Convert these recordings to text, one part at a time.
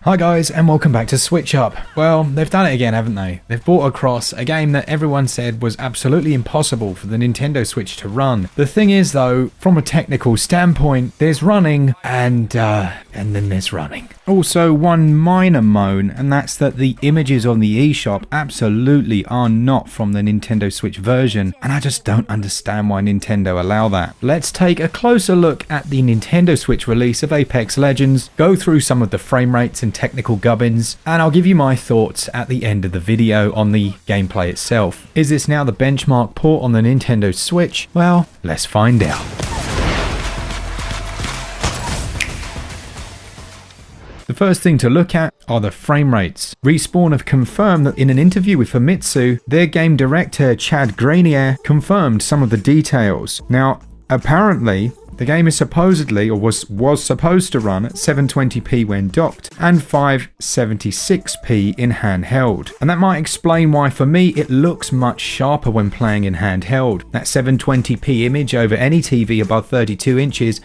Hi guys, and welcome back to SwitchUp. Well, they've done it again, haven't they? They've brought across a game that everyone said was absolutely impossible for the Nintendo Switch to run. The thing is though, from a technical standpoint, there's running and then there's running. Also, one minor moan, and that's that the images on the eShop absolutely are not from the Nintendo Switch version, and I just don't understand why Nintendo allow that. Let's take a closer look at the Nintendo Switch release of Apex Legends, go through some of the frame rates and technical gubbins, and I'll give you my thoughts at the end of the video on the gameplay itself. Is this now the benchmark port on the Nintendo Switch? Well, let's find out. The first thing to look at are the frame rates. Respawn have confirmed that in an interview with Famitsu, their game director Chad Granier confirmed some of the details. Now, apparently, the game is supposedly, or was supposed to run at 720p when docked and 576p in handheld. And that might explain why for me it looks much sharper when playing in handheld. That 720p image over any TV above 32 inches,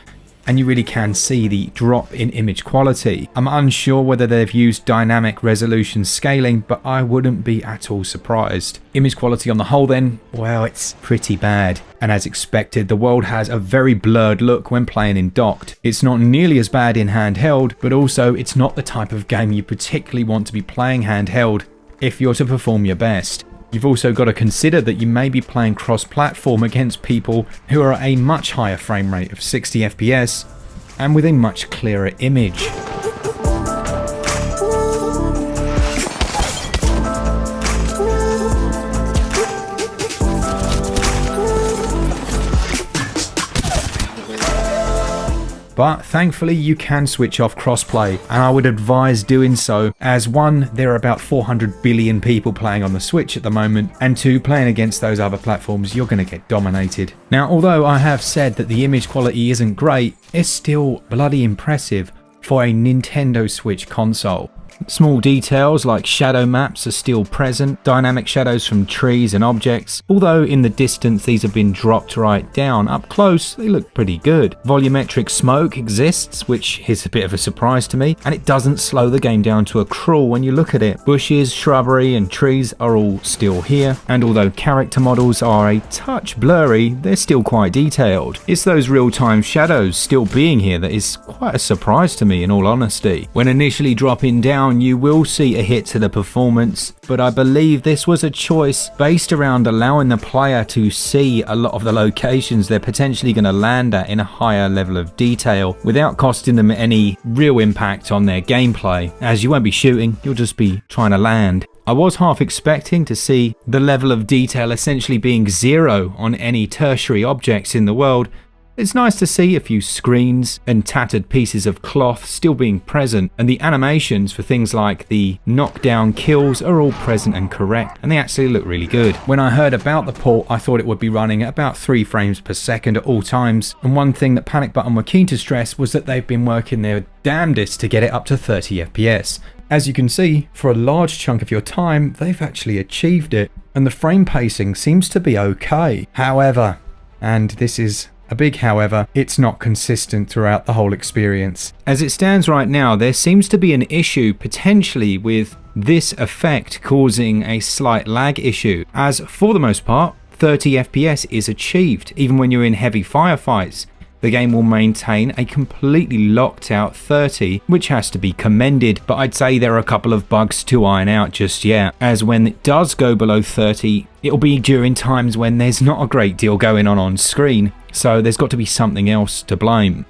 and you really can see the drop in image quality. I'm unsure whether they've used dynamic resolution scaling, but I wouldn't be at all surprised. Image quality on the whole then, well, it's pretty bad. And as expected, the world has a very blurred look when playing in docked. It's not nearly as bad in handheld, but also it's not the type of game you particularly want to be playing handheld if you're to perform your best. You've also got to consider that you may be playing cross-platform against people who are at a much higher frame rate of 60 FPS and with a much clearer image. But thankfully you can switch off crossplay, and I would advise doing so as one, there are about 400 billion people playing on the Switch at the moment, and two, playing against those other platforms you're going to get dominated. Now, although I have said that the image quality isn't great, it's still bloody impressive for a Nintendo Switch console. Small details like shadow maps are still present, dynamic shadows from trees and objects, although in the distance these have been dropped right down. Up close they look pretty good. Volumetric smoke exists, which is a bit of a surprise to me, and it doesn't slow the game down to a crawl when you look at it. Bushes, shrubbery and trees are all still here, and although character models are a touch blurry, they're still quite detailed. It's those real-time shadows still being here that is quite a surprise to me, in all honesty. When initially dropping down, you will see a hit to the performance, but I believe this was a choice based around allowing the player to see a lot of the locations they're potentially going to land at in a higher level of detail without costing them any real impact on their gameplay, as you won't be shooting, you'll just be trying to land. I was half expecting to see the level of detail essentially being zero on any tertiary objects in the world. It's nice to see a few screens and tattered pieces of cloth still being present, and the animations for things like the knockdown kills are all present and correct, and they actually look really good. When I heard about the port, I thought it would be running at about 3 frames per second at all times, and one thing that Panic Button were keen to stress was that they've been working their damnedest to get it up to 30 FPS. As you can see, for a large chunk of your time, they've actually achieved it, and the frame pacing seems to be okay. However, and this is a big however, it's not consistent throughout the whole experience. As it stands right now, there seems to be an issue potentially with this effect causing a slight lag issue, as for the most part, 30 FPS is achieved even when you're in heavy firefights. The game will maintain a completely locked out 30, which has to be commended, but I'd say there are a couple of bugs to iron out just yet, as when it does go below 30, it'll be during times when there's not a great deal going on screen, so there's got to be something else to blame.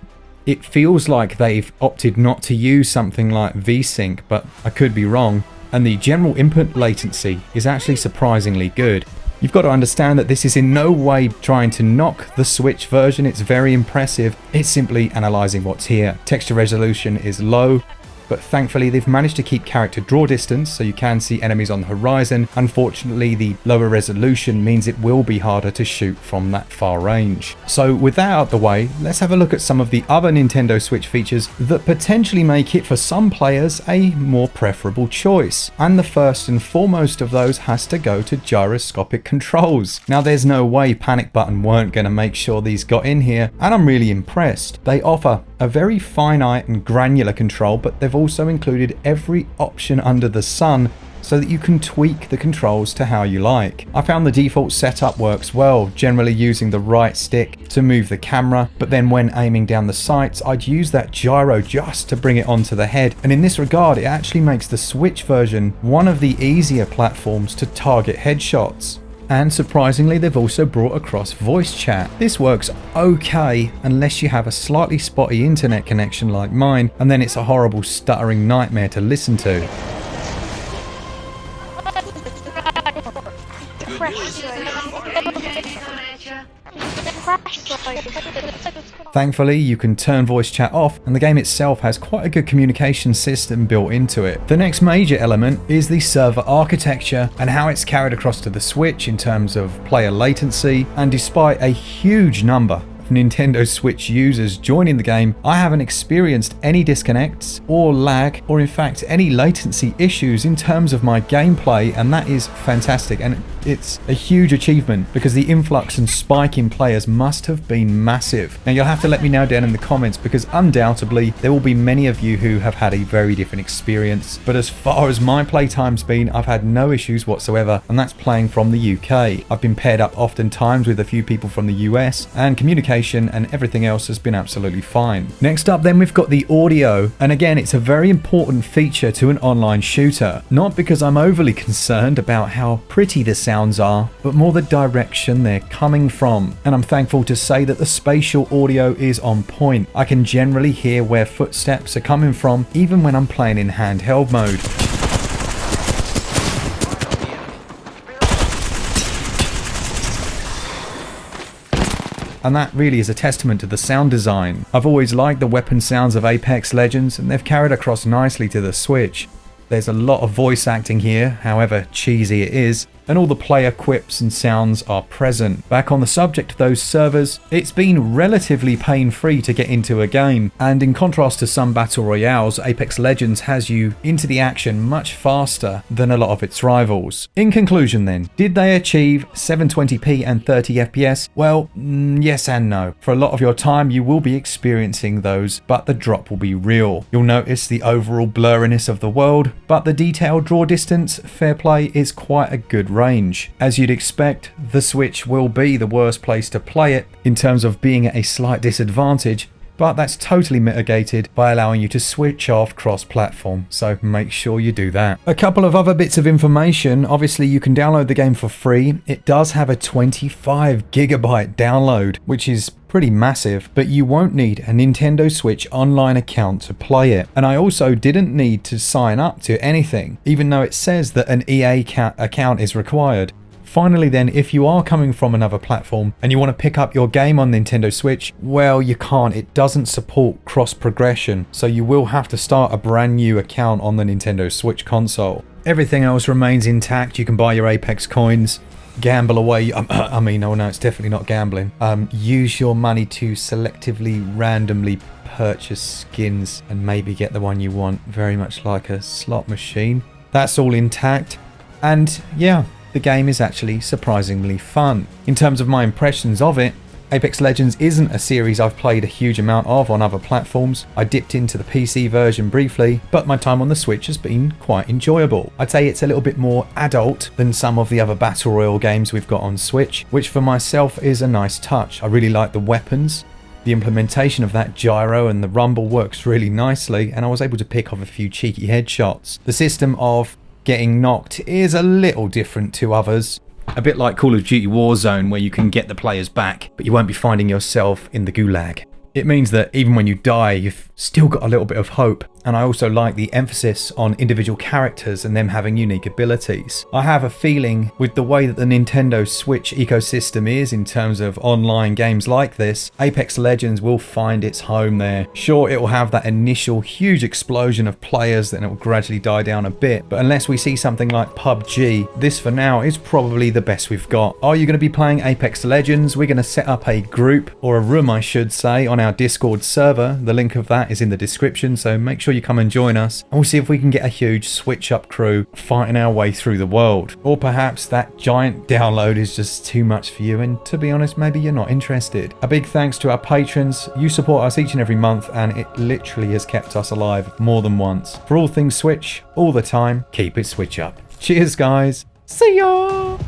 It feels like they've opted not to use something like VSync, but I could be wrong, and the general input latency is actually surprisingly good. You've got to understand that this is in no way trying to knock the Switch version, it's very impressive, it's simply analysing what's here. Texture resolution is low, but thankfully they've managed to keep character draw distance so you can see enemies on the horizon. Unfortunately, the lower resolution means it will be harder to shoot from that far range. So with that out the way, let's have a look at some of the other Nintendo Switch features that potentially make it for some players a more preferable choice. And the first and foremost of those has to go to gyroscopic controls. Now there's no way Panic Button weren't going to make sure these got in here, and I'm really impressed. They offer a very finite and granular control, but they've also included every option under the sun so that you can tweak the controls to how you like. I found the default setup works well, generally using the right stick to move the camera, but then when aiming down the sights, I'd use that gyro just to bring it onto the head. And in this regard, it actually makes the Switch version one of the easier platforms to target headshots. And surprisingly, they've also brought across voice chat. This works okay unless you have a slightly spotty internet connection like mine, and then it's a horrible stuttering nightmare to listen to. Thankfully, you can turn voice chat off, and the game itself has quite a good communication system built into it. The next major element is the server architecture and how it's carried across to the Switch in terms of player latency, and despite a huge number Nintendo Switch users joining the game, I haven't experienced any disconnects or lag or in fact any latency issues in terms of my gameplay, and that is fantastic, and it's a huge achievement because the influx and spike in players must have been massive. Now you'll have to let me know down in the comments because undoubtedly there will be many of you who have had a very different experience, but as far as my playtime's been, I've had no issues whatsoever, and that's playing from the UK. I've been paired up oftentimes with a few people from the US, and communication and everything else has been absolutely fine. Next up then we've got the audio, and again it's a very important feature to an online shooter, not because I'm overly concerned about how pretty the sounds are, but more the direction they're coming from, and I'm thankful to say that the spatial audio is on point. I can generally hear where footsteps are coming from even when I'm playing in handheld mode. And that really is a testament to the sound design. I've always liked the weapon sounds of Apex Legends, and they've carried across nicely to the Switch. There's a lot of voice acting here, however cheesy it is, and all the player quips and sounds are present. Back on the subject of those servers, it's been relatively pain-free to get into a game, and in contrast to some battle royales, Apex Legends has you into the action much faster than a lot of its rivals. In conclusion then, did they achieve 720p and 30 FPS? Well, yes and no. For a lot of your time you will be experiencing those, but the drop will be real. You'll notice the overall blurriness of the world, but the detailed draw distance, fair play, is quite a good range. As you'd expect, the Switch will be the worst place to play it in terms of being at a slight disadvantage, but that's totally mitigated by allowing you to switch off cross-platform, so make sure you do that. A couple of other bits of information. Obviously you can download the game for free. It does have a 25 gigabyte download, which is pretty massive, but you won't need a Nintendo Switch online account to play it. And I also didn't need to sign up to anything, even though it says that an EA account is required. Finally then, if you are coming from another platform and you want to pick up your game on Nintendo Switch, well, you can't. It doesn't support cross progression, so you will have to start a brand new account on the Nintendo Switch console. Everything else remains intact. You can buy your Apex coins, gamble away. No, it's definitely not gambling. Use your money to selectively, randomly purchase skins and maybe get the one you want, very much like a slot machine. That's all intact, and yeah, the game is actually surprisingly fun. In terms of my impressions of it, Apex Legends isn't a series I've played a huge amount of on other platforms. I dipped into the PC version briefly, but my time on the Switch has been quite enjoyable. I'd say it's a little bit more adult than some of the other Battle Royale games we've got on Switch, which for myself is a nice touch. I really like the weapons. The implementation of that gyro and the rumble works really nicely, and I was able to pick off a few cheeky headshots. The system of getting knocked is a little different to others. A bit like Call of Duty Warzone, where you can get the players back, but you won't be finding yourself in the gulag. It means that even when you die, you've still got a little bit of hope. And I also like the emphasis on individual characters and them having unique abilities. I have a feeling with the way that the Nintendo Switch ecosystem is in terms of online games like this, Apex Legends will find its home there. Sure, it will have that initial huge explosion of players, then it will gradually die down a bit. But unless we see something like PUBG, this for now is probably the best we've got. Are you going to be playing Apex Legends? We're going to set up a group, or a room I should say, on our Discord server. The link of that is in the description, so make sure sure you come and join us, and we'll see if we can get a huge SwitchUp crew fighting our way through the world. Or perhaps that giant download is just too much for you, and to be honest, maybe you're not interested. A big thanks to our patrons. You support us each and every month, and it literally has kept us alive more than once. For all things Switch, all the time, keep it SwitchUp. Cheers, guys. See ya!